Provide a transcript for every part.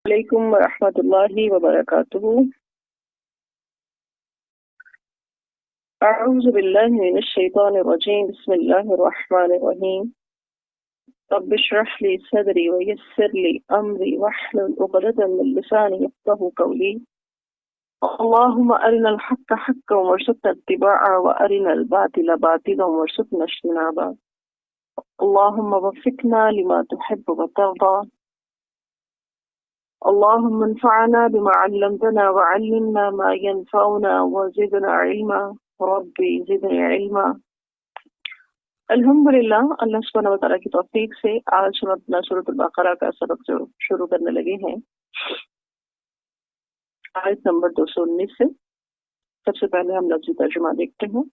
علیکم ورحمۃ اللہ وبرکاتہ۔ اعوذ باللہ من الشیطان الرجیم، بسم اللہ الرحمن الرحیم۔ رب اشرح لی صدری ویسر لی امری واحلل عقدۃ من لسانی یفقهوا قولی۔ اللهم ارنا الحق حقا وارزقنا اتباعه وارنا الباطل باطلا وارزقنا اجتنابه۔ اللهم وفقنا لما تحب وترضى۔ اللهم انفعنا بما علمتنا وعلمنا ما ينفعنا وزدنا علما ربي زدني علما۔ الحمدللہ، اللہ سبحانہ و تعالیٰ کی توفیق سے آج ہم اپنا سورۃ البقرہ کا سبق شروع کرنے لگے ہیں، آیت نمبر 219 سے۔ سب سے پہلے ہم لفظی ترجمہ دیکھتے ہیں۔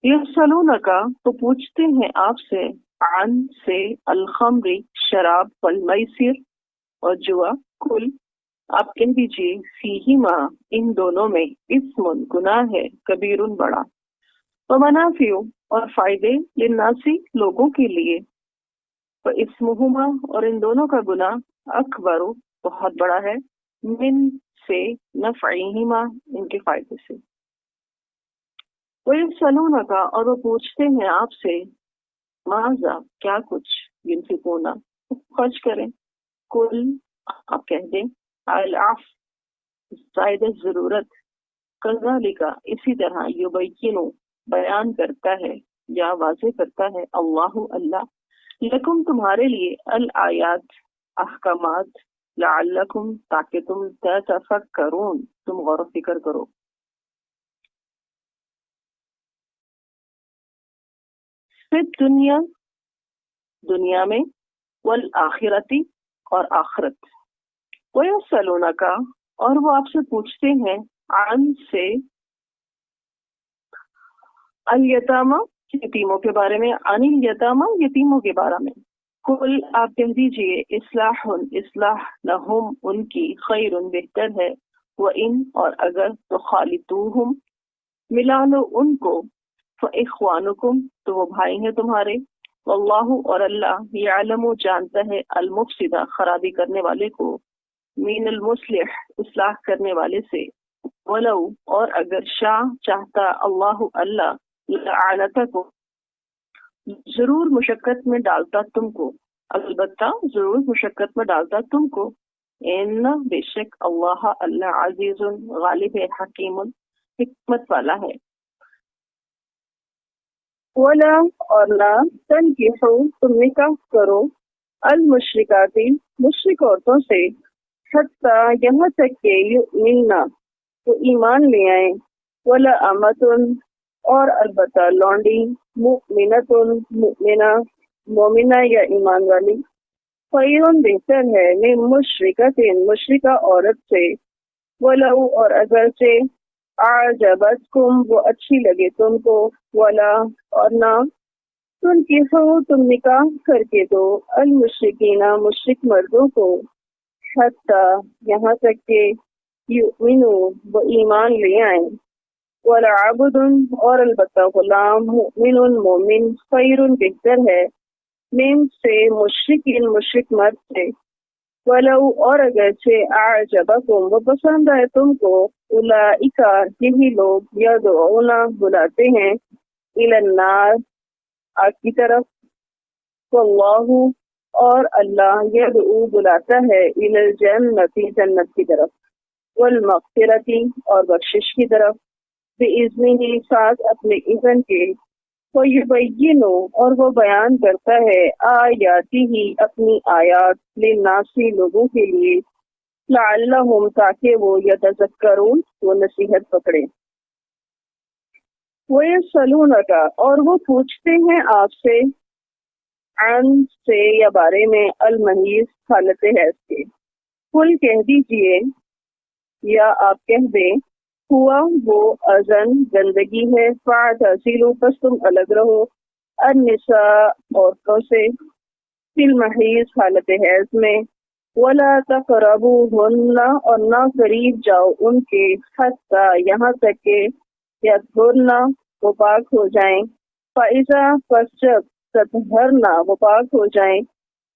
یسألونک، تو پوچھتے ہیں آپ سے، عن سے، الخمر شراب، والمیسر اور جوا، کل آپ کہہ دیجئے، فیہما ان دونوں میں، اسم گناہ ہے، کبیر بڑا، ومنافع اور فائدے، للناسی لوگوں کے لیے، واسمہما اور ان دونوں کا گناہ، اکبر بہت بڑا ہے، من سے، نفعہما ان کے فائدے سے۔ ویسألونک اور وہ پوچھتے ہیں آپ سے، ماذا کیا کچھ، ينفقون خرچ کریں، کل آپ کہہ دیں، العفو زائد ضرورت، کذالک اسی طرح، یبین بیان کرتا ہے یا واضح کرتا ہے، اللہ لکم تمہارے لیے، الآیات احکامات، لعلکم تاکہ تم تتفکرون تم غور و فکر کرو۔ فی دنیا دنیا میں، والآخرتی اور آخرت، ویسألونک اور وہ آپ سے پوچھتے ہیں، عن سے، الیتامى یتیموں کے بارے میں، عن الیتامى یتیموں کے بارے میں، کل آپ کہہ دیجئے، اصلاح اصلاح، لہم ان کی، خیر بہتر ہے، وان اور اگر، تخالطوہم ملا لو ان کو، فاخوانکم تو وہ بھائی ہیں تمہارے، واللہ اور اللہ، یعلم جانتا ہے، المفسد خرابی کرنے والے کو، من المصلح اصلاح کرنے والے سے، ولو اور اگر، شاء چاہتا، اللہ اللہ، لعنتکم ضرور مشقت میں ڈالتا تم کو، البتہ ضرور مشقت میں ڈالتا تم کو، ان بے شک اللہ اللہ، عزیز غالب ہے، حکیم حکمت والا ہے۔ ولا اور نہ، تنکحوا تم نکاح کرو، المشرکات مشرک عورتوں سے، حتیٰ یہاں تک کہ یؤمننا تو ایمان لے آئیں، ولا امۃ اور البتہ لونڈی، مؤمنۃ مؤمنہ مومنہ یا ایمان والی، خیر بہتر ہے، من مشرکۃ مشرکہ عورت سے، ولو اور اگرچہ، اعجبتکم وہ اچھی لگے تم کو، ولا اور نہ، تنکحوا تم نکاح کر کے دو، المشرکین مشرک مردوں کو، حتیٰ یہاں تک کہ یؤمنوا وہ ایمان لے آئیں، ولعبد اور البتہ غلام، مؤمن مومن، خیر بہتر ہے، من سے مشرکین مشرک مرد سے، ولو اور اگرچہ، اعجبکم وہ پسند آئے تم کو، اولئک یہی لوگ، یدعون بلاتے ہیں، الی النار آگ کی طرف، واللہ اور اللہ، یدعو بلاتا ہے، الی الجنت جنت کی طرف، والمغفرۃ اور بخشش کی طرف، باذنہ ساتھ اپنے اذن کے، ویبین اور وہ بیان کرتا ہے، آیاتہ اپنی آیات، للناس لوگوں کے لیے، لعلہم تاکہ وہ، یتذکرون وہ نصیحت پکڑیں۔ ویسألونک اور وہ پوچھتے ہیں آپ سے، عن سے یا بارے میں، المحیض حالت حیض کے، کل کہہ دیجئے یا آپ کہہ دیں، ہوا وہ، اذن گندگی ہے، فاعتزلوا پس تم الگ رہو، النساء عورتوں سے، فی المحیض حالت حیض میں، ولا تقربوہن اور نہ قریب جاؤ ان کے، حتیٰ یہاں تک کہ، یطہرن وہ پاک ہو جائیں، فإذا پس جب، تطہرن وہ پاک ہو جائیں،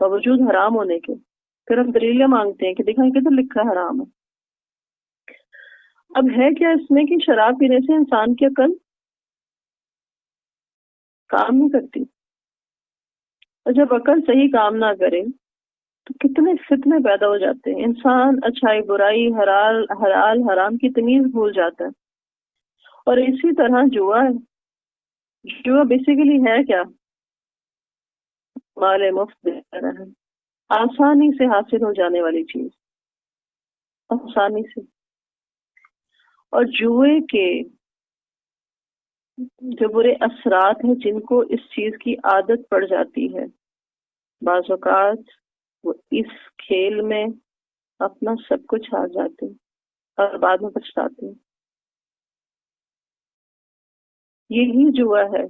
باوجود حرام ہونے کے، پھر ہم دلیلیں مانگتے ہیں کہ دکھائیں کدھر لکھا ہے حرام ہے۔ اب ہے کیا اس میں کہ شراب پینے سے انسان کی عقل کام نہیں کرتی، اور جب عقل صحیح کام نہ کرے تو کتنے فتنے پیدا ہو جاتے ہیں، انسان اچھائی برائی حلال حرام کی تمیز بھول جاتا ہے۔ اور اسی طرح جوا ہے، جوا بیسیکلی ہے کیا؟ مال مفت دے رہا ہے، آسانی سے حاصل ہو جانے والی چیز، آسانی سے۔ اور جوئے کے جو برے اثرات ہیں جن کو اس چیز کی عادت پڑ جاتی ہے، بعض اوقات وہ اس کھیل میں اپنا سب کچھ ہار جاتے ہیں اور بعد میں پچھتاتے ہیں۔ یہی جوا ہے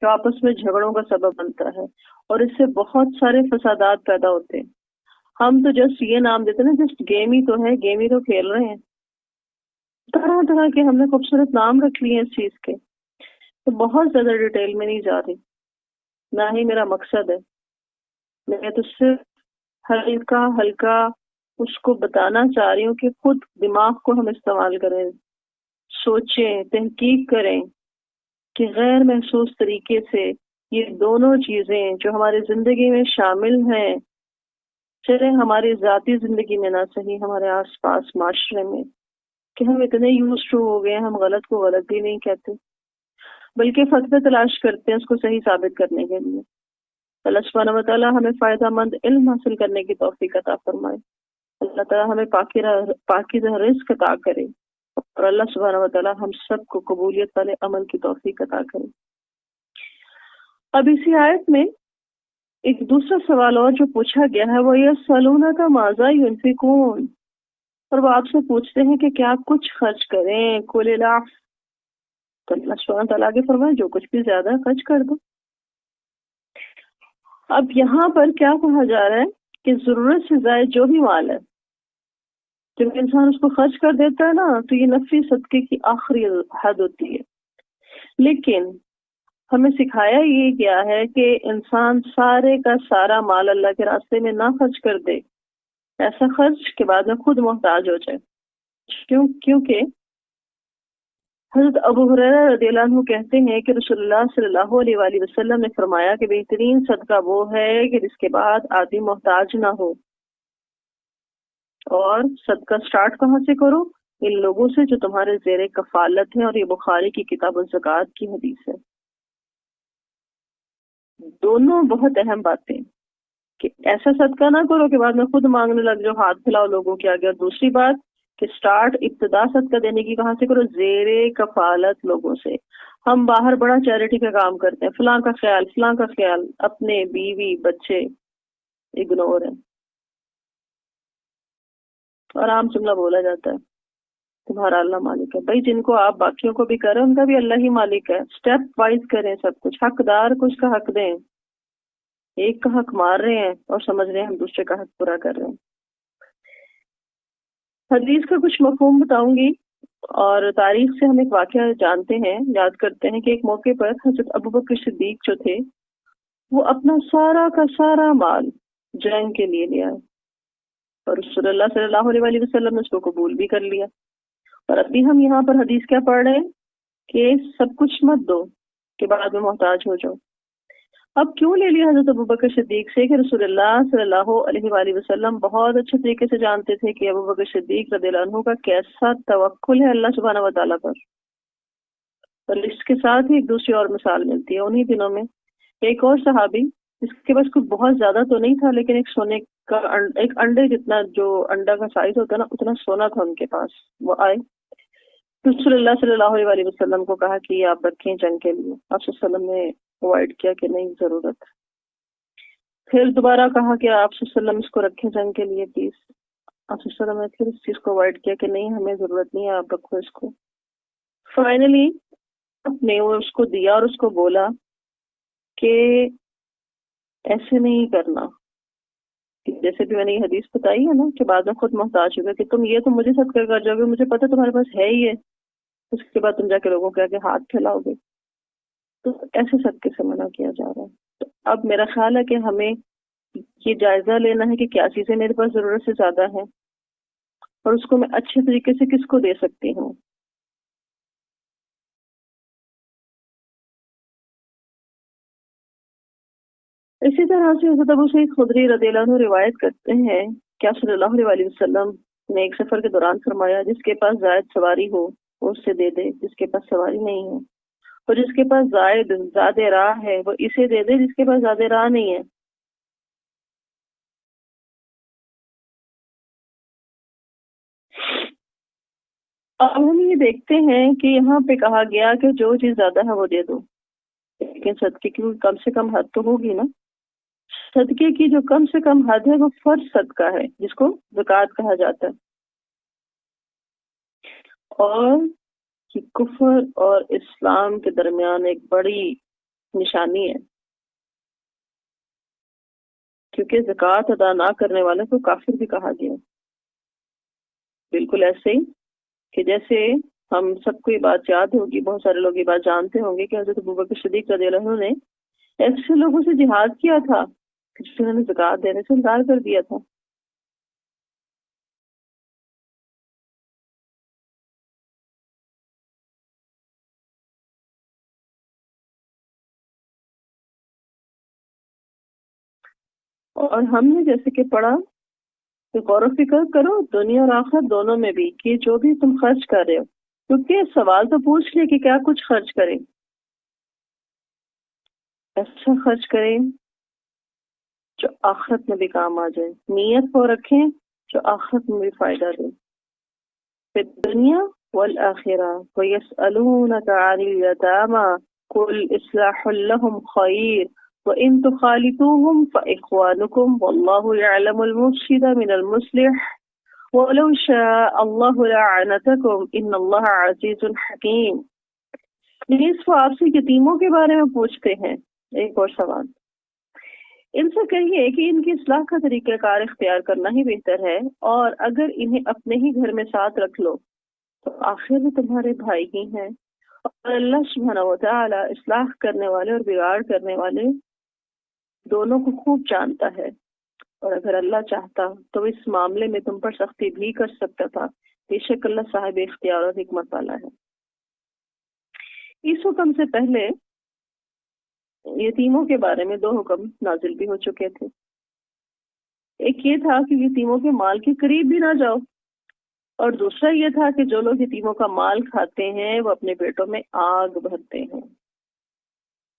جو آپس میں جھگڑوں کا سبب بنتا ہے، اور اس سے بہت سارے فسادات پیدا ہوتے ہیں۔ ہم تو جسٹ یہ نام دیتے ہیں نا، جسٹ گیم ہی تو ہے، گیم ہی تو کھیل رہے ہیں، طرح طرح کے ہم نے خوبصورت نام رکھ لیے ہیں اس چیز کے۔ تو بہت زیادہ ڈیٹیل میں نہیں جا رہی، نہ ہی میرا مقصد ہے، میں تو صرف ہلکا ہلکا اس کو بتانا چاہ رہی ہوں کہ خود دماغ کو ہم استعمال کریں، سوچیں، تحقیق کریں کہ غیر محسوس طریقے سے یہ دونوں چیزیں جو ہماری زندگی میں شامل ہیں، چلے ہماری ذاتی زندگی میں نہ صحیح، ہمارے آس پاس معاشرے میں، کہ ہم اتنے یوز ٹو ہو گئے، ہم غلط کو غلط بھی نہیں کہتے بلکہ فتوے تلاش کرتے ہیں اس کو صحیح ثابت کرنے کے لیے۔ اللہ سبحانہ و تعالیٰ ہمیں فائدہ مند علم حاصل کرنے کی توفیق عطا فرمائے، اللہ تعالیٰ ہمیں پاکیزہ رزق عطا کرے، اور اللہ سبحانہ و تعالیٰ ہم سب کو قبولیت والے عمل کی توفیق عطا کرے۔ اب اسی آیت میں ایک دوسرا سوال اور جو پوچھا گیا ہے وہ یسألونک ماذا ینفقون، اور وہ آپ سے پوچھتے ہیں کہ کیا کچھ خرچ کریں، قل العفو، تو اللہ سبحانہ تعالیٰ آگے فرمائے جو کچھ بھی زیادہ خرچ کر دو۔ اب یہاں پر کیا کہا جا رہا ہے کہ ضرورت سے زائد جو بھی مال ہے جب انسان اس کو خرچ کر دیتا ہے نا تو یہ نفی صدقے کی آخری حد ہوتی ہے، لیکن ہمیں سکھایا یہ گیا ہے کہ انسان سارے کا سارا مال اللہ کے راستے میں نہ خرچ کر دے، ایسا خرچ کے بعد میں خود محتاج ہو جائے۔ کیونکہ حضرت ابو ہریرہ رضی اللہ عنہ کہتے ہیں کہ رسول اللہ صلی اللہ علیہ وآلہ وسلم نے فرمایا کہ بہترین صدقہ وہ ہے کہ جس کے بعد آدمی محتاج نہ ہو، اور صدقہ سٹارٹ کہاں سے کرو؟ ان لوگوں سے جو تمہارے زیر کفالت ہیں، اور یہ بخاری کی کتاب الزکوٰۃ کی حدیث ہے۔ دونوں بہت اہم باتیں کہ ایسا صدقہ نہ کرو کہ بعد میں خود مانگنے لگ جاؤ، ہاتھ پھیلاؤ لوگوں کے آگے، اور دوسری بات کہ سٹارٹ ابتدا صدقہ دینے کی کہاں سے کرو؟ زیر کفالت لوگوں سے۔ ہم باہر بڑا چیریٹی کا کام کرتے ہیں، فلاں کا خیال فلاں کا خیال، اپنے بیوی بچے اگنور ہیں، اور عام جملہ بولا جاتا ہے تمہارا اللہ مالک ہے۔ بھائی جن کو آپ باقیوں کو بھی کریں ان کا بھی اللہ ہی مالک ہے، سٹیپ وائز کریں سب کچھ، حقدار کو اس کا حق دیں۔ ایک کا حق مار رہے ہیں اور سمجھ رہے ہیں ہم دوسرے کا حق پورا کر رہے ہیں۔ حدیث کا کچھ مفہوم بتاؤں گی، اور تاریخ سے ہم ایک واقعہ جانتے ہیں، یاد کرتے ہیں کہ ایک موقع پر حضرت ابوبکر صدیق جو تھے وہ اپنا سارا کا سارا مال جنگ کے لیے لیا، اور رسول اللہ صلی اللہ علیہ وآلہ وسلم نے اس کو قبول بھی کر لیا۔ اور ابھی ہم یہاں پر حدیث کیا پڑھ رہے ہیں کہ سب کچھ مت دو کہ بعد میں محتاج ہو جاؤ۔ اب کیوں لے لیا حضرت ابوبکر صدیق سے؟ کہ رسول اللہ صلی اللہ علیہ وآلہ وسلم بہت اچھے طریقے سے جانتے تھے کہ ابوبکر صدیق رضی اللہ عنہ کا کیسا توکل ہے اللہ سبحانہ و تعالیٰ پر۔ اور اس کے ساتھ ہی ایک دوسری اور مثال ملتی ہے انہی دنوں میں، ایک اور صحابی جس کے پاس کچھ بہت زیادہ تو نہیں تھا، لیکن ایک سونے کا ایک انڈے جتنا جو انڈا کا سائز ہوتا ہے نا اتنا سونا تھا ان کے پاس، وہ آئے رسول اللہ صلی اللہ علیہ وآلہ وسلم کو کہا کہ یہ آپ رکھیں جنگ کے لیے۔ آپ صلی اللہ علیہ وسلم نے اوائڈ کیا کہ نہیں ضرورت، پھر دوبارہ کہا کہ آپ صلی اللہ علیہ وسلم اس کو رکھیں جنگ کے لیے پلیز، آپ صلی اللہ علیہ وسلم نے پھر اس چیز کو اوائڈ کیا کہ نہیں ہمیں ضرورت نہیں ہے، آپ رکھو اس کو۔ فائنلی نے وہ اس کو دیا اور اس کو بولا کہ ایسے نہیں کرنا، جیسے بھی میں نے یہ حدیث بتائی ہے نا کہ بعد میں خود محتاج ہوگا، کہ تم یہ تو مجھے صدقہ کر جاؤ گے، مجھے پتہ تمہارے پاس ہے ہی ہے، اس کے بعد تم جا کے لوگوں کے آگے ہاتھ پھیلاؤ گے، تو ایسے صدقے سے منع کیا جا رہا ہے۔ تو اب میرا خیال ہے کہ ہمیں یہ جائزہ لینا ہے کہ کیا چیزیں میرے پاس ضرورت سے زیادہ ہیں اور اس کو میں اچھے طریقے سے کس کو دے سکتی ہوں. اسی طرح سے حضرت ابو سعید خدری رضی اللہ عنہ روایت کرتے ہیں کہ آپ صلی اللہ علیہ وسلم نے ایک سفر کے دوران فرمایا جس کے پاس زائد سواری ہو وہ اس سے دے دے جس کے پاس سواری نہیں ہے، اور جس کے پاس زیادہ راہ ہے وہ اسے دے دے جس کے پاس زیادہ راہ نہیں ہے. اب ہم یہ دیکھتے ہیں کہ یہاں پہ کہا گیا کہ جو چیز زیادہ ہے وہ دے دو، لیکن صدقے کی کم سے کم حد تو ہوگی نا. صدقے کی جو کم سے کم حد ہے وہ فرض صدقہ ہے جس کو زکوٰۃ کہا جاتا ہے. اور یہ کفر اور اسلام کے درمیان ایک بڑی نشانی ہے، کیونکہ زکوٰۃ ادا نہ کرنے والے کو کافر بھی کہا گیا. بالکل ایسے ہی کہ جیسے ہم سب کو یہ بات یاد ہوگی، بہت سارے لوگ یہ بات جانتے ہوں گے کہ حضرت ابوبکر صدیق رضی اللہ عنہ نے ایسے لوگوں سے جہاد کیا تھا جنہوں نے زکوٰۃ دینے سے انکار کر دیا تھا. اور ہم نے جیسے کہ پڑھا کہ غور و فکر کرو دنیا اور آخرت دونوں میں بھی کہ جو بھی تم خرچ کر رہے ہو، کیونکہ سوال تو پوچھ لے کہ کیا کچھ خرچ کریں، ایسا خرچ کریں جو آخرت میں بھی کام آ جائے، نیت کو رکھیں جو آخرت میں بھی فائدہ دے. پھر دنیا والآخرہ وَيَسْأَلُونَكَ عَنِ الْيَتَامَى قُلْ إِصْلَاحٌ لَهُمْ خَيْرٌ وَإِن تُخَالِطُوهُمْ فَإِخْوَانُكُمْ وَاللَّهُ يَعْلَمُ الْمُفْسِدَ مِنَ الْمُصْلِحِ وَلَوْ شَاءَ اللَّهُ لَأَعْنَتَكُمْ إِنَّ اللَّهَ عَزِيزٌ حَكِيمٌ. پلیز وہ آپ سے یتیموں کے بارے میں پوچھتے ہیں. ایک اور سوال، ان سے کہیے کہ ان کی اصلاح کا طریقہ کار اختیار کرنا ہی بہتر ہے، اور اگر انہیں اپنے ہی گھر میں ساتھ رکھ لو تو آخر میں تمہارے بھائی ہی ہیں، اور اللہ سبحانہ و تعالی اصلاح کرنے والے اور بگاڑ کرنے والے دونوں کو خوب جانتا ہے. اور اگر اللہ چاہتا تو اس معاملے میں تم پر سختی بھی کر سکتا تھا، بے شک اللہ صاحب اختیار اور حکمت والا ہے. اس حکم سے پہلے یتیموں کے بارے میں 2 حکم نازل بھی ہو چکے تھے. ایک یہ تھا کہ یتیموں کے مال کے قریب بھی نہ جاؤ، اور دوسرا یہ تھا کہ جو لوگ یتیموں کا مال کھاتے ہیں وہ اپنے پیٹوں میں آگ بھرتے ہیں.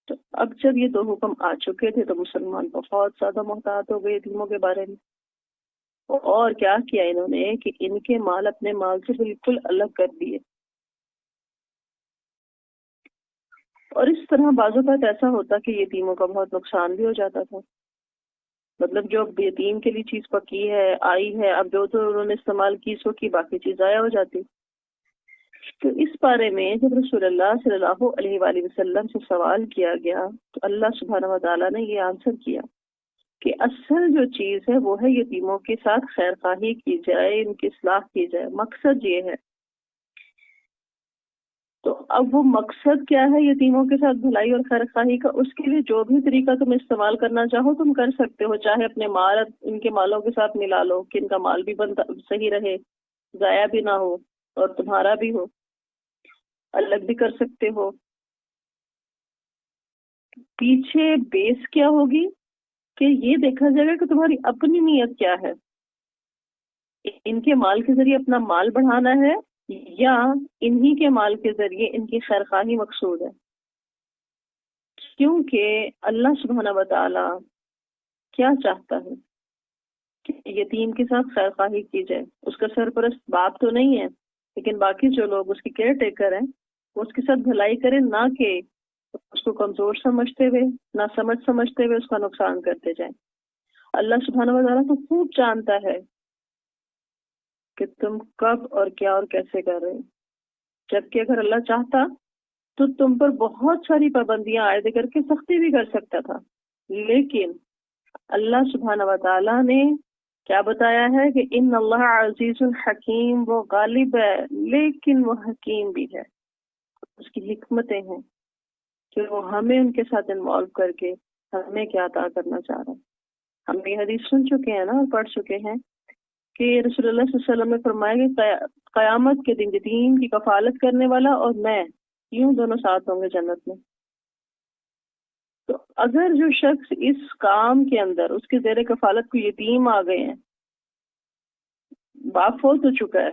تو اب جب یہ 2 حکم آ چکے تھے تو مسلمان بہت زیادہ محتاط ہو گئے یتیموں کے بارے میں. اور کیا کیا انہوں نے کہ ان کے مال اپنے مال سے بالکل الگ کر دیے. اور اس طرح بعض اوقات ایسا ہوتا کہ یتیموں کا بہت نقصان بھی ہو جاتا تھا. مطلب جو اب یتیم کے لیے چیز پکی ہے آئی ہے، اب جو تو انہوں نے استعمال کی سو کی، باقی چیز ضائع ہو جاتی. تو اس بارے میں جب رسول اللہ صلی اللہ علیہ وآلہ وسلم سے سوال کیا گیا تو اللہ سبحانہ و تعالیٰ نے یہ آنسر کیا کہ اصل جو چیز ہے وہ ہے یتیموں کے ساتھ خیر خواہی کی جائے، ان کی اصلاح کی جائے. مقصد یہ ہے. تو اب وہ مقصد کیا ہے یتیموں کے ساتھ بھلائی اور خیر خواہی کا، اس کے لیے جو بھی طریقہ تم استعمال کرنا چاہو تم کر سکتے ہو. چاہے اپنے مال ان کے مالوں کے ساتھ ملا لو کہ ان کا مال بھی صحیح رہے، ضائع بھی نہ ہو اور تمہارا بھی ہو. الگ بھی کر سکتے ہو. پیچھے بیس کیا ہوگی کہ یہ دیکھا جائے گا کہ تمہاری اپنی نیت کیا ہے. ان کے مال کے ذریعے اپنا مال بڑھانا ہے یا انہی کے مال کے ذریعے ان کی خیر خواہی مقصود ہے. کیونکہ اللہ سبحانہ و تعالی کیا چاہتا ہے کہ یتیم کے ساتھ خیر خواہی کی جائے. اس کا سرپرست باپ تو نہیں ہے، لیکن باقی جو لوگ اس کے کیئر ٹیکر ہیں وہ اس کے ساتھ بھلائی کریں، نہ کہ اس کو کمزور سمجھتے ہوئے، نہ سمجھتے ہوئے اس کا نقصان کرتے جائیں. اللہ سبحانہ و تعالیٰ تو خوب جانتا ہے کہ تم کب اور کیا اور کیسے کر رہے. جبکہ اگر اللہ چاہتا تو تم پر بہت ساری پابندیاں عائد کر کے سختی بھی کر سکتا تھا، لیکن اللہ سبحانہ و تعالیٰ نے کیا بتایا ہے کہ ان اللہ عزیز الحکیم، وہ غالب ہے لیکن وہ حکیم بھی ہے. اس کی حکمتیں ہیں کہ وہ ہمیں ان کے ساتھ انوالو کر کے ہمیں کیا عطا کرنا چاہ رہا ہے. ہم یہ حدیث سن چکے ہیں نا اور پڑھ چکے ہیں کہ رسول اللہ صلی اللہ علیہ وسلم نے فرمایا کہ قیامت کے دن یتیم کی کفالت کرنے والا اور میں یوں دونوں ساتھ ہوں گے جنت میں۔ تو اگر جو شخص اس کام کے اندر اس کے زیر کفالت کو یتیم آ گئے ہیں، باپ فوت ہو چکا ہے،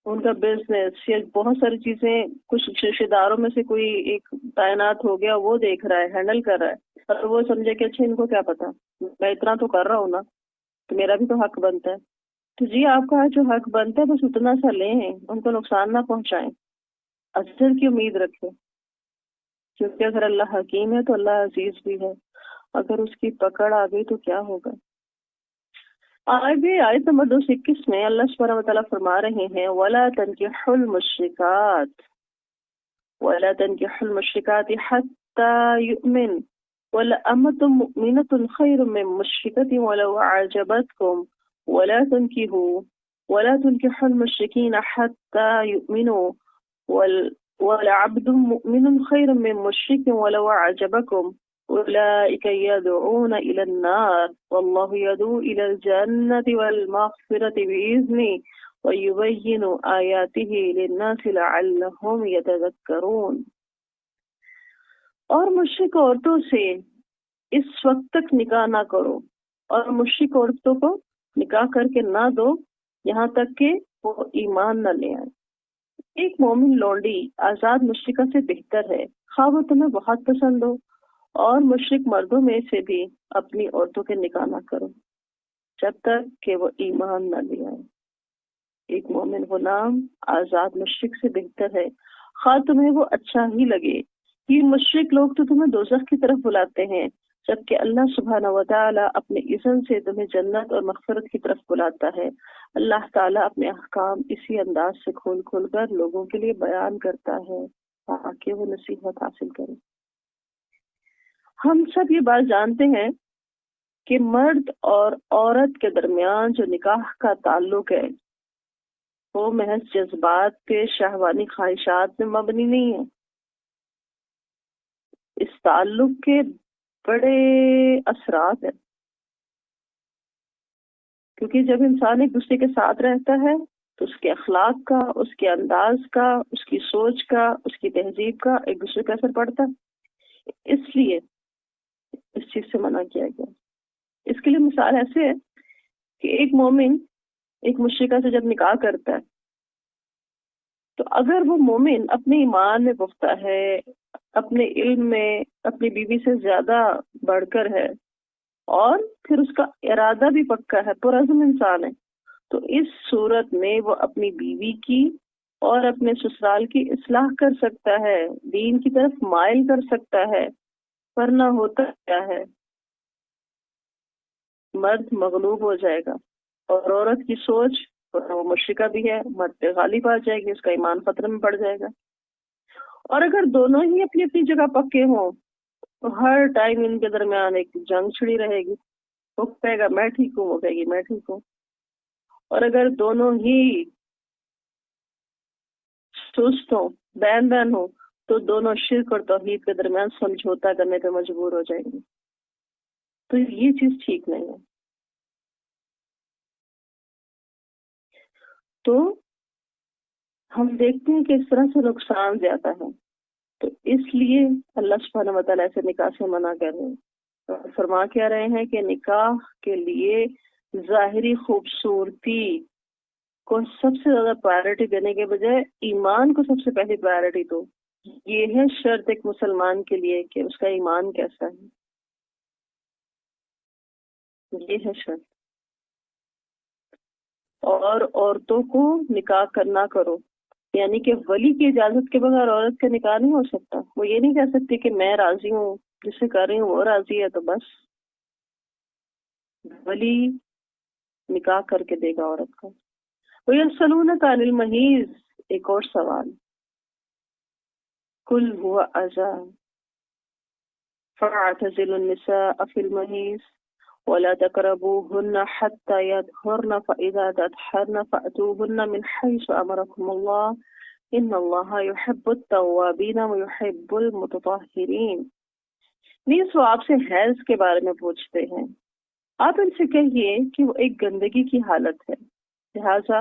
ان کا بزنس یا بہت ساری چیزیں کچھ رشتے داروں میں سے کوئی ایک تعینات ہو گیا، وہ دیکھ رہا ہے، ہینڈل کر رہا ہے، اور وہ سمجھے کہ اچھا ان کو کیا پتا، میں اتنا تو کر رہا ہوں نا، تو میرا بھی تو حق بنتا ہے۔ تو جی آپ کا جو حق بنتا ہے بس اتنا سا لیں، ان کو نقصان نہ پہنچائیں، اجر کی امید رکھیں، کیونکہ اگر اللہ حکیم ہے تو اللہ عزیز بھی ہے، اگر اس کی پکڑ آ گئی تو کیا ہوگا۔ آگے آیت نمبر 221 میں اللہ سبحانہ وتعالیٰ فرما رہے ہیں وَلَا تَنْكِحُوا الْمُشْرِكَاتِ وَلَا تَنْكِحُوا الْمُشْرِكَاتِ حَتَّى يُؤْمِنْ وَلَأَمَةٌ مُؤْمِنَةٌ خَيْرٌ مِّن مُشْرِكَةٍ وَلَوْ أَعْجَبَتْكُمْ وَلَا تُنْكِحُوا الْمُشْرِكِينَ حَتَّى يُؤْمِنُوا وَلَعَبْدٌ مُؤْمِنٌ خَيْرٌ مِّن مُشْرِكٍ وَلَوْ أَعْجَبَكُمْ أولئك يدعون إلى النار والله يدعو إلى الجنة والمغفرة بإذنه ويبين آياته للناس لعلهم يتذكرون۔ اور مشرک عورتوں سے اس وقت تک نکاح نہ کرو، اور مشرک عورتوں کو نکاح کر کے نہ دو یہاں تک کہ وہ ایمان نہ لے آئے۔ ایک مومن لونڈی آزاد مشرکہ سے بہتر ہے، خواہ وہ تمہیں بہت پسند ہو، اور مشرک مردوں میں سے بھی اپنی عورتوں کے نکاح نہ کرو جب تک کہ وہ ایمان نہ لے آئے۔ ایک مومن غلام آزاد مشرک سے بہتر ہے، خواہ تمہیں وہ اچھا ہی لگے۔ یہ مشرک لوگ تو تمہیں دوزخ کی طرف بلاتے ہیں، جبکہ اللہ سبحانہ وتعالی اپنے اذن سے تمہیں جنت اور مغفرت کی طرف بلاتا ہے۔ اللہ تعالیٰ اپنے احکام اسی انداز سے کھول کھول کر لوگوں کے لیے بیان کرتا ہے تاکہ وہ نصیحت حاصل کریں۔ ہم سب یہ بات جانتے ہیں کہ مرد اور عورت کے درمیان جو نکاح کا تعلق ہے وہ محض جذبات کے شہوانی خواہشات میں مبنی نہیں ہے۔ اس تعلق کے بڑے اثرات ہیں، کیونکہ جب انسان ایک دوسرے کے ساتھ رہتا ہے تو اس کے اخلاق کا، اس کے انداز کا، اس کی سوچ کا، اس کی تہذیب کا ایک دوسرے کا اثر پڑتا ہے، اس لیے اس چیز سے منع کیا گیا۔ اس کے لیے مثال ایسے ہے کہ ایک مومن ایک مشرکہ سے جب نکاح کرتا ہے تو اگر وہ مومن اپنے ایمان میں پختہ ہے، اپنے علم میں اپنی بیوی سے زیادہ بڑھ کر ہے، اور پھر اس کا ارادہ بھی پکا ہے، پرعزم انسان ہے، تو اس صورت میں وہ اپنی بیوی کی اور اپنے سسرال کی اصلاح کر سکتا ہے، دین کی طرف مائل کر سکتا ہے۔ ورنہ ہوتا کیا ہے، مرد مغلوب ہو جائے گا اور عورت کی سوچ، وہ مشرکہ بھی ہے، مرد پہ غالب آ جائے گی، اس کا ایمان خطرے میں پڑ جائے گا۔ اور اگر دونوں ہی اپنی اپنی جگہ پکے ہوں تو ہر ٹائم ان کے درمیان ایک جنگ چھڑی رہے گی، وہ کہے گا میں ٹھیک ہوں، وہ کہے گی میں ٹھیک ہوں۔ اور اگر دونوں ہی سست ہوں، بین بین ہوں، تو دونوں شرک اور توحید کے درمیان سمجھوتا کرنے پہ مجبور ہو جائیں گے۔ تو یہ چیز ٹھیک نہیں ہے۔ تو ہم دیکھتے ہیں کہ اس طرح سے نقصان زیادہ ہے، تو اس لیے اللہ سبحانہ وتعالیٰ سے نکاح سے منع کر رہے ہیں، اور فرما کیا رہے ہیں کہ نکاح کے لیے ظاہری خوبصورتی کو سب سے زیادہ پرائرٹی دینے کے بجائے ایمان کو سب سے پہلی پرائرٹی دو۔ یہ ہے شرط ایک مسلمان کے لیے کہ اس کا ایمان کیسا ہے، یہ ہے شرط۔ اور عورتوں کو نکاح کرنا کرو، یعنی کہ ولی کی اجازت کے بغیر عورت کا نکاح نہیں ہو سکتا۔ وہ یہ نہیں کہہ سکتی کہ میں راضی ہوں، جس سے کر رہی ہوں وہ راضی ہے تو بس۔ ولی نکاح کر کے دے گا عورت کا۔ وَيَسْأَلُونَكَ عَنِ الْمَحِيضِ، ایک اور سوال، قُلْ هُوَ أَذًى فَاعْتَزِلُوا النِّسَاءَ فِي الْمَحِيضِ وَلَا تَقْرَبُوهُنَّ حَتَّى يَطْهُرْنَ فَإِذَا تَطْهَرْنَ فَأْتُوهُنَّ مِنْ حَيْثُ أَمَرَكُمُ اللَّهُ إِنَّ اللَّهَ يُحِبُّ التَّوَّابِينَ وَيُحِبُّ الْمُتَطَهِّرِينَ۔ نیز وہ آپ سے حیض کے بارے میں پوچھتے ہیں، آپ ان سے کہیے کہ وہ ایک گندگی کی حالت ہے، لہٰذا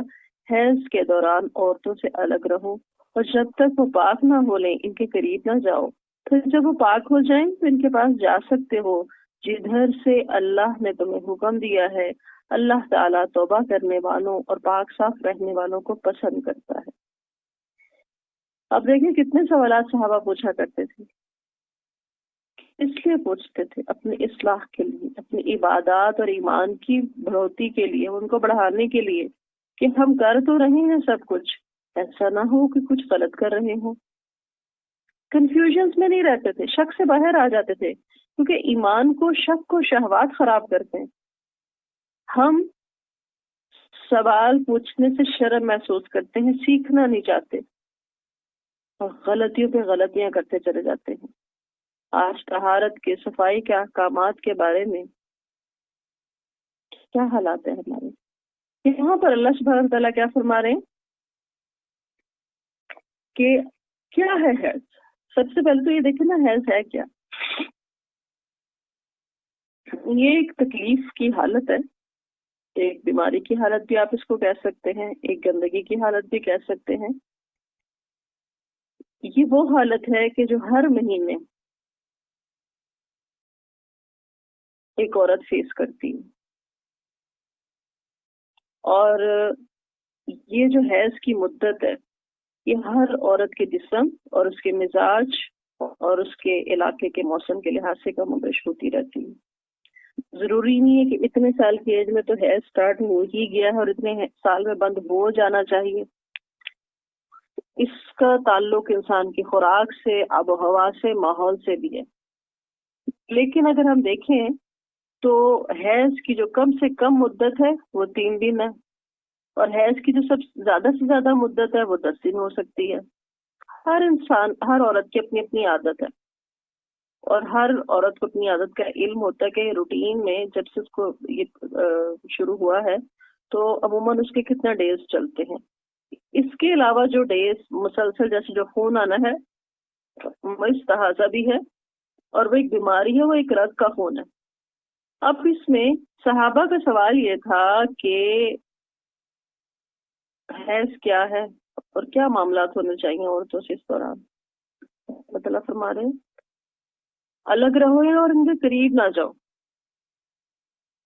حیض کے دوران عورتوں سے الگ رہو، اور جب تک وہ پاک نہ ہو لیں ان کے قریب نہ جاؤ، پھر جب وہ پاک ہو جائیں تو ان کے پاس جا سکتے ہو جدھر سے اللہ نے تمہیں حکم دیا ہے۔ اللہ تعالیٰ توبہ کرنے والوں اور پاک صاف رہنے والوں کو پسند کرتا ہے۔ اب دیکھیں کتنے سوالات صحابہ پوچھا کرتے تھے، اس لیے پوچھتے تھے اپنی اصلاح کے لیے، اپنی عبادات اور ایمان کی بڑھوتی کے لیے، ان کو بڑھانے کے لیے کہ ہم کر تو رہے ہیں سب کچھ، ایسا نہ ہو کہ کچھ غلط کر رہے ہوں۔ کنفیوژنس میں نہیں رہتے تھے، شک سے باہر آ جاتے تھے، کیونکہ ایمان کو شک کو شہوات خراب کرتے ہیں۔ ہم سوال پوچھنے سے شرم محسوس کرتے ہیں، سیکھنا نہیں چاہتے اور غلطیوں پہ غلطیاں کرتے چلے جاتے ہیں۔ آج طہارت کے، صفائی کے احکامات کے بارے میں کیا حالات ہیں ہمارے؟ یہاں پر اللہ سبحانہ وتعالیٰ کیا فرما رہے ہیں کہ کیا ہے حیض؟ سب سے پہلے تو یہ دیکھیں نا حیض ہے کیا؟ یہ ایک تکلیف کی حالت ہے، ایک بیماری کی حالت بھی آپ اس کو کہہ سکتے ہیں، ایک گندگی کی حالت بھی کہہ سکتے ہیں۔ یہ وہ حالت ہے کہ جو ہر مہینے ایک عورت فیس کرتی ہے، اور یہ جو حیض کی مدت ہے یہ ہر عورت کے جسم اور اس کے مزاج اور اس کے علاقے کے موسم کے لحاظ سے کم و بیش ہوتی رہتی ہے۔ ضروری نہیں ہے کہ اتنے سال کی ایج میں تو حیض سٹارٹ ہو ہی گیا ہے اور اتنے سال میں بند ہو جانا چاہیے۔ اس کا تعلق انسان کی خوراک سے، آب و ہوا سے، ماحول سے بھی ہے۔ لیکن اگر ہم دیکھیں تو حیض کی جو کم سے کم مدت ہے وہ 3 دن ہے، اور حیض کی جو سب زیادہ سے زیادہ مدت ہے وہ 10 دن ہو سکتی ہے۔ ہر انسان، ہر عورت کی اپنی اپنی عادت ہے، اور ہر عورت کو اپنی عادت کا علم ہوتا ہے کہ روٹین میں جب سے اس کو یہ شروع ہوا ہے تو عموماً اس کے کتنا ڈیز چلتے ہیں۔ اس کے علاوہ جو ڈیز مسلسل جیسے جو خون آنا ہے وہ استحاضہ بھی ہے، اور وہ ایک بیماری ہے، وہ ایک رگ کا خون ہے۔ اب اس میں صحابہ کا سوال یہ تھا کہ حیض کیا ہے اور کیا معاملات ہونے چاہیے عورتوں سے اس دوران۔ اللہ فرما رہے ہیں الگ رہو اور ان کے قریب نہ جاؤ۔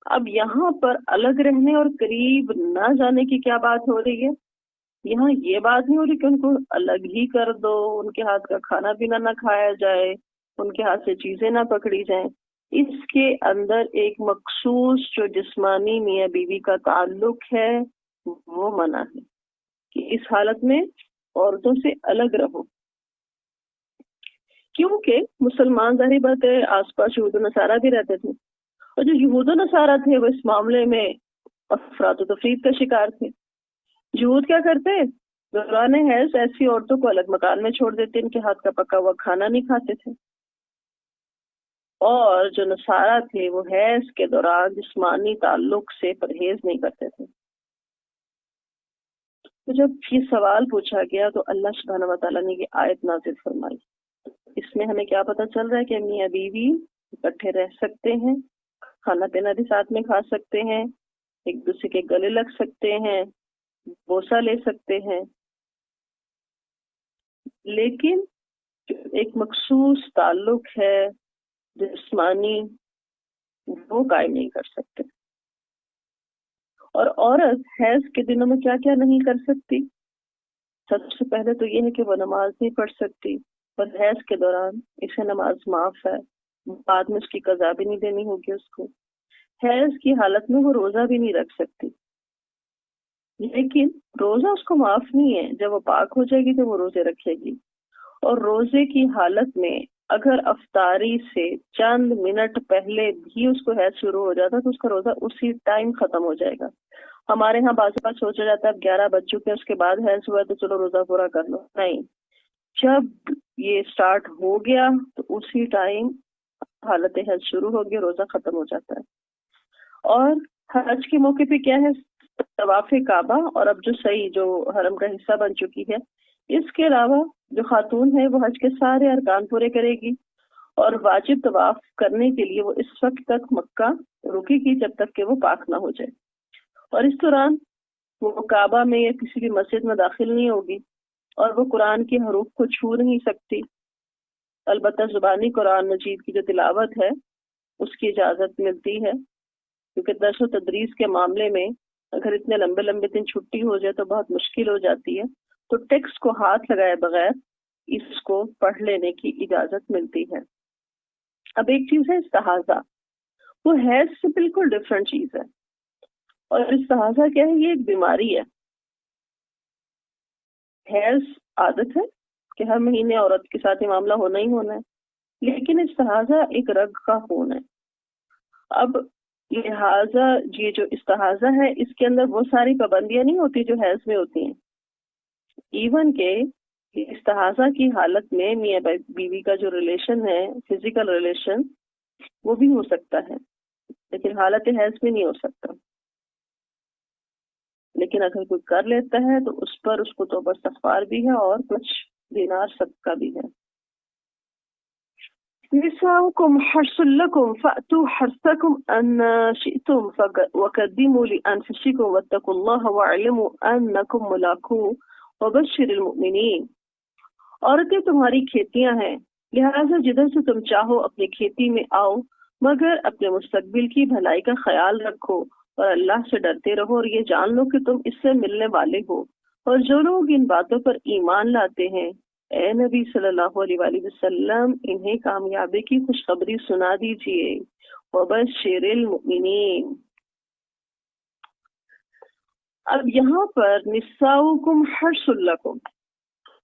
اب یہاں پر الگ رہنے اور قریب نہ جانے کی کیا بات ہو رہی ہے؟ یہاں یہ بات نہیں ہو رہی کہ ان کو الگ ہی کر دو، ان کے ہاتھ کا کھانا پینا نہ کھایا جائے، ان کے ہاتھ سے چیزیں نہ پکڑی جائیں۔ اس کے اندر ایک مخصوص جو جسمانی میاں بیوی کا تعلق ہے وہ منع ہے کہ اس حالت میں عورتوں سے الگ رہو، کیونکہ مسلمان ظاہری بات ہے آس پاس یہود و نصارہ بھی رہتے تھے، اور جو یہود و نصارہ تھے وہ اس معاملے میں افراط و تفریط کا شکار تھے۔ یہود کیا کرتے؟ دوران حیض ایسی عورتوں کو الگ مکان میں چھوڑ دیتے، ان کے ہاتھ کا پکا ہوا کھانا نہیں کھاتے تھے، اور جو نصارہ تھے وہ حیض کے دوران جسمانی تعلق سے پرہیز نہیں کرتے تھے۔ تو جب یہ سوال پوچھا گیا تو اللہ سبحانہ و تعالیٰ نے یہ آیت نازل فرمائی۔ اس میں ہمیں کیا پتہ چل رہا ہے کہ میاں بیوی اکٹھے رہ سکتے ہیں، کھانا پینا بھی ساتھ میں کھا سکتے ہیں، ایک دوسرے کے گلے لگ سکتے ہیں، بوسہ لے سکتے ہیں، لیکن جو ایک مخصوص تعلق ہے جسمانی وہ قائم نہیں کر سکتے۔ اور عورت حیض کے دنوں میں کیا کیا نہیں کر سکتی؟ سب سے پہلے تو یہ ہے کہ وہ نماز نہیں پڑھ سکتی، اور حیض کے دوران اسے نماز معاف ہے، بعد میں اس کی قضا بھی نہیں دینی ہوگی اس کو۔ حیض کی حالت میں وہ روزہ بھی نہیں رکھ سکتی، لیکن روزہ اس کو معاف نہیں ہے، جب وہ پاک ہو جائے گی تو وہ روزے رکھے گی۔ اور روزے کی حالت میں اگر افطاری سے چند منٹ پہلے بھی اس کو حیض شروع ہو جاتا تو اس کا روزہ اسی ٹائم ختم ہو جائے گا۔ ہمارے ہاں بعض بار سوچا جاتا ہے اب 11 بج چکے ہیں اس کے بعد حیض ہوا ہے تو چلو روزہ پورا کر لو، نہیں، جب یہ سٹارٹ ہو گیا تو اسی ٹائم حالت حیض شروع ہوگی، روزہ ختم ہو جاتا ہے۔ اور حج کے موقع پہ کیا ہے؟ طواف کعبہ، اور اب جو سعی جو حرم کا حصہ بن چکی ہے، اس کے علاوہ جو خاتون ہے وہ حج کے سارے ارکان پورے کرے گی، اور واجب طواف کرنے کے لیے وہ اس وقت تک مکہ رکے گی جب تک کہ وہ پاک نہ ہو جائے، اور اس دوران وہ کعبہ میں یا کسی بھی مسجد میں داخل نہیں ہوگی، اور وہ قرآن کے حروف کو چھو نہیں سکتی۔ البتہ زبانی قرآن مجید کی جو تلاوت ہے اس کی اجازت ملتی ہے، کیونکہ درس و تدریس کے معاملے میں اگر اتنے لمبے لمبے دن چھٹی ہو جائے تو بہت مشکل ہو جاتی ہے، تو ٹیکسٹ کو ہاتھ لگائے بغیر اس کو پڑھ لینے کی اجازت ملتی ہے۔ اب ایک چیز ہے استحاضہ، وہ حیض سے بالکل ڈفرینٹ چیز ہے، اور استحاضہ کیا ہے؟ یہ ایک بیماری ہے۔ حیض عادت ہے کہ ہر مہینے عورت کے ساتھ یہ معاملہ ہونا ہی ہونا ہے، لیکن استحاضہ ایک رگ کا خون ہے۔ اب لہٰذا یہ جو استحاضہ ہے اس کے اندر وہ ساری پابندیاں نہیں ہوتی جو حیض میں ہوتی ہیں، ایون کہ استحاضہ کی حالت میں میاں بیوی کا جو ریلیشن ہے، فزیکل ریلیشن، وہ بھی ہو سکتا ہے، لیکن حالت حیض میں نہیں ہو سکتا۔ لیکن اگر کوئی کر لیتا ہے تو اس پر اس کو توبہ استغفار بھی ہے اور کچھ دینار صدقہ بھی ہے۔ نساؤكم حرث لكم فأتوا حرثكم أن شئتم وقدموا لأنفسكم واتقوا الله واعلموا أنكم ملاقوه وبشر المؤمنين۔ عورتیں تمہاری کھیتیاں ہیں، لہٰذا جدھر سے تم چاہو اپنی کھیتی میں آؤ، مگر اپنے مستقبل کی بھلائی کا خیال رکھو اور اللہ سے ڈرتے رہو، اور یہ جان لو کہ تم اس سے ملنے والے ہو۔ اور جو لوگ ان باتوں پر ایمان لاتے ہیں، اے نبی صلی اللہ علیہ وآلہ وسلم، انہیں کامیابی کی خوشخبری سنا دیجئے۔ وبشر المؤمنین۔ اب یہاں پر نساؤکم حرث لکم،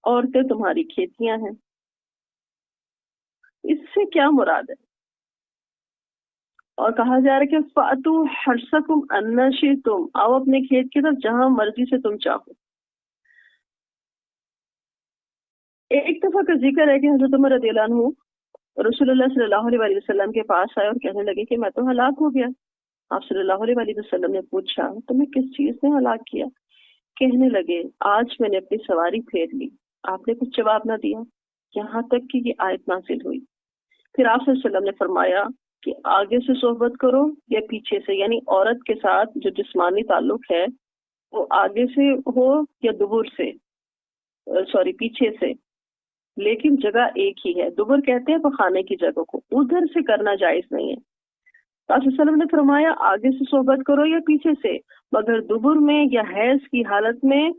عورتیں تمہاری کھیتیاں ہیں، اس سے کیا مراد ہے؟ اور کہا جا رہا ہے کہ فَأْتُوا حَرْثَكُمْ أَنَّ شِئْتُمْ، آؤ اپنے کھیت کی طرف جہاں مرضی سے تم چاہو۔ ایک دفعہ کا ذکر ہے کہ حضرت عمر رضی اللہ عنہ رسول اللہ صلی اللہ علیہ وسلم کے پاس آئے اور کہنے لگے کہ میں تو ہلاک ہو گیا۔ آپ صلی اللہ علیہ وسلم نے پوچھا تمہیں کس چیز نے ہلاک کیا؟ کہنے لگے آج میں نے اپنی سواری پھیر لی۔ آپ نے کچھ جواب نہ دیا یہاں تک کہ یہ آیت نازل ہوئی۔ پھر آپ صلی اللہ علیہ وسلم نے فرمایا کہ آگے سے صحبت کرو یا پیچھے سے، یعنی عورت کے ساتھ جو جسمانی تعلق ہے وہ آگے سے ہو یا دبر سے، پیچھے سے، لیکن جگہ ایک ہی ہے۔ دبر کہتے ہیں پخانے کی جگہ کو، ادھر سے کرنا جائز نہیں ہے۔ آپ صلی اللہ علیہ وسلم نے فرمایا آگے سے صحبت کرو یا پیچھے سے، مگر دبر میں یا حیض کی حالت میں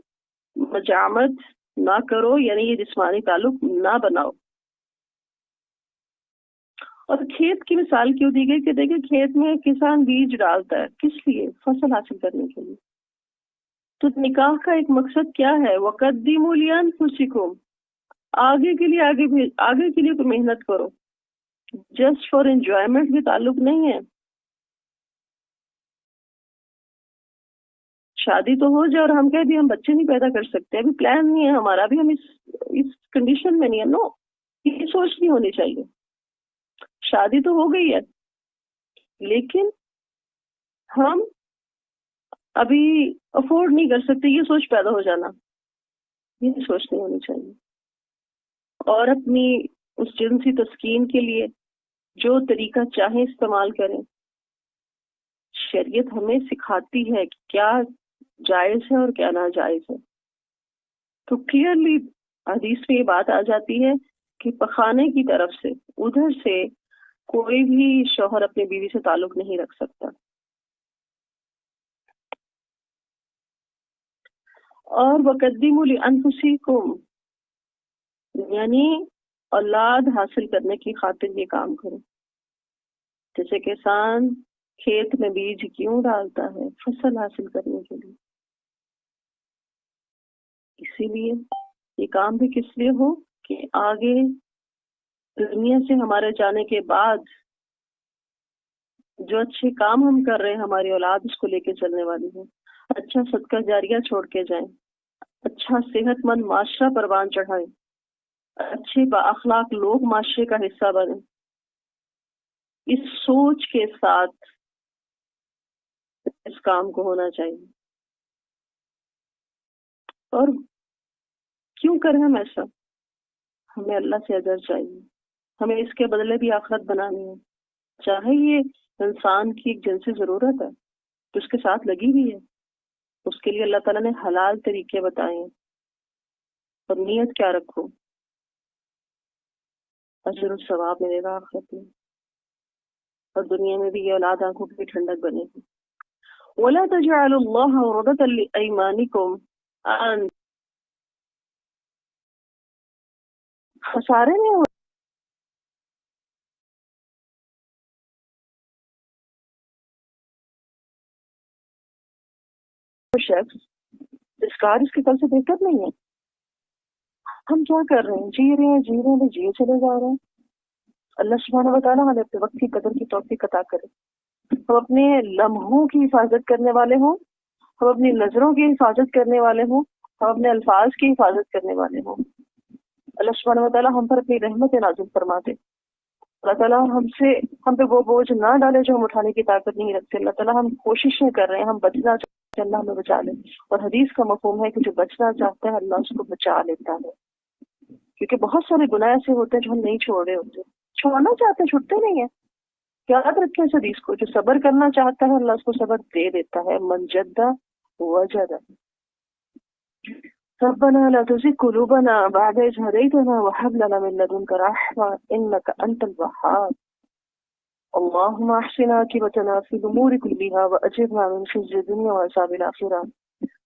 مجامت نہ کرو، یعنی یہ جسمانی تعلق نہ بناؤ۔ اور کھیت کی مثال کیوں دی گئی کہ دیکھیں کھیت میں کسان بیج ڈالتا ہے کس لیے؟ فصل حاصل کرنے کے لیے۔ تو نکاح کا ایک مقصد کیا ہے؟ وَقَدِّمُوا لِأَنفُسِكُمْ، آگے کے لیے تو محنت کرو، جسٹ فار انجوائمنٹ بھی تعلق نہیں ہے۔ شادی تو ہو جائے اور ہم کہہ بھی ہم بچے نہیں پیدا کر سکتے، ابھی پلان نہیں ہے ہمارا، ابھی ہم اس کنڈیشن میں نہیں ہے، نو، یہ سوچ نہیں ہونی چاہیے۔ شادی تو ہو گئی ہے لیکن ہم ابھی افورڈ نہیں کر سکتے، یہ سوچ پیدا ہو جانا، یہ سوچ نہیں ہونی چاہیے۔ اور اپنی اس جنسی تسکین کے لیے جو طریقہ چاہیں استعمال کریں، شریعت ہمیں سکھاتی ہے کہ کیا جائز ہے اور کیا ناجائز ہے۔ تو کلیئرلی حدیث میں یہ بات آ جاتی ہے کہ پخانے کی طرف سے، ادھر سے کوئی بھی شوہر اپنی بیوی سے تعلق نہیں رکھ سکتا۔ اور وَقَدِّمُوا لِأَنفُسِكُمْ، یعنی اولاد حاصل کرنے کی خاطر یہ کام کرو۔ جیسے کسان کھیت میں بیج کیوں ڈالتا ہے؟ فصل حاصل کرنے کے لیے۔ اسی لیے یہ کام بھی کس لیے ہو کہ آگے دنیا سے ہمارے جانے کے بعد جو اچھے کام ہم کر رہے ہیں ہماری اولاد اس کو لے کے چلنے والی ہے، اچھا صدقہ جاریہ چھوڑ کے جائیں، اچھا صحت مند معاشرہ پروان چڑھائیں، اچھے با اخلاق لوگ معاشرے کا حصہ بنیں۔ اس سوچ کے ساتھ اس کام کو ہونا چاہیے۔ اور کیوں کریں ہم ایسا؟ ہمیں اللہ سے اجر چاہیے، ہمیں اس کے بدلے بھی آخرت بنانی ہے. چاہے یہ انسان کی ایک جنسی ضرورت ہے تو اس کے ساتھ لگی ہوئی ہے، اس کے لیے اللہ تعالیٰ نے حلال طریقے بتائے ہیں. اور نیت کیا رکھو، اجر و ثواب ملے گا آخرت میں، اور دنیا میں بھی یہ اولاد آنکھوں کی ٹھنڈک بنے گی. وَلَا تَجْعَلُوا اللَّهَ عُرْضَةً لِأَيْمَانِكُمْ أَن خسارے میں ہو شخص اس کار اس کے کل سے بہتر نہیں ہے. ہم کیا کر رہے ہیں؟ جی رہے ہیں جیے چلے جا رہے ہیں. اللہ سبحانہ وتعالیٰ ہمیں اپنے وقت کی قدر کی توفیق عطا کرے. ہم اپنے لمحوں کی حفاظت کرنے والے ہوں، ہم اپنی نظروں کی حفاظت کرنے والے ہوں، ہم اپنے الفاظ کی حفاظت کرنے والے ہوں. اللہ سبحانہ وتعالیٰ ہم پر اپنی رحمت نازل فرما دے. اللہ تعالیٰ ہم پہ وہ بوجھ نہ ڈالے جو ہم اٹھانے کی طاقت نہیں رکھتے. اللہ تعالیٰ ہم کوششیں کر رہے ہیں، ہم بچنا چاہتے ہیں، اللہ ہمیں بچا لے. اور حدیث کا مفہوم ہے کہ جو بچنا چاہتا ہے اللہ اس کو بچا لیتا ہے. کیونکہ بہت سارے گناہ ایسے ہوتے ہیں جو ہم نہیں چھوڑ رہے ہوتے، چھوڑنا چاہتے ہیں چھوڑتے نہیں ہیں. یاد رکھیں اس حدیث کو، جو صبر کرنا چاہتا ہے اللہ اس کو صبر دے دیتا ہے. من جدہ وجدہ. ربنا لا تزغ قلوبنا بعد إذ هديتنا وهب لنا من لدنك رحمة إنك أنت الوهاب. اللهم أحسن عاقبتنا في الأمور كلها وأجرنا من خزي الدنيا وعذاب الآخرة.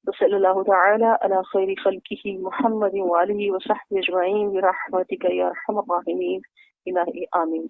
وصلى الله تعالى على خير خلقه محمد وآله وصحبه أجمعين برحمتك يا أرحم الراحمين. إلهي آمين.